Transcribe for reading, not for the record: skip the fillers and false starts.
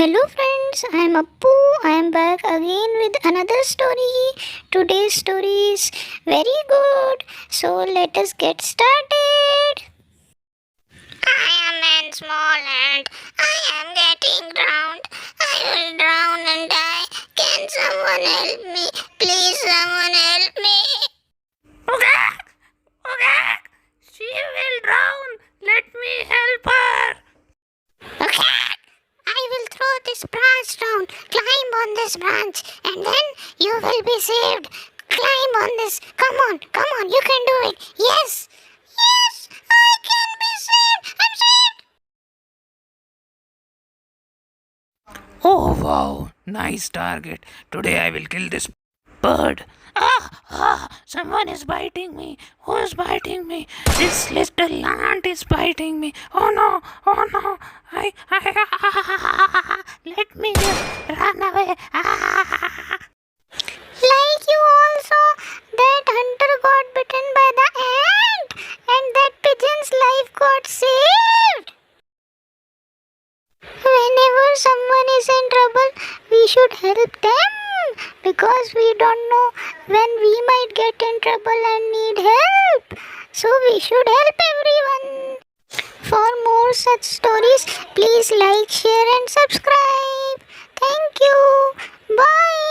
Hello friends, I am Appu. I am back again with another story. Today's story is very good. So let us get started. I am in small and I am getting drowned. I will drown and die. Can someone help me? Please someone help me. Okay, okay. She will drown. Let me help her. Okay. I will throw this branch down. Climb on this branch and then you will be saved. Climb on this. Come on, you can do it. Yes, yes, I can be saved. I'm saved. Oh wow, nice target. Today I will kill this bird. Someone is biting me. Who is biting me? This little ant is biting me. Oh no, oh no. Let me just run away. Like you also, that hunter got bitten by the ant and that pigeon's life got saved. Whenever someone is in trouble, we should help them because we don't know when we might get in trouble and need help. So we should help everyone. For more such stories, please like, share and subscribe. Thank you. Bye.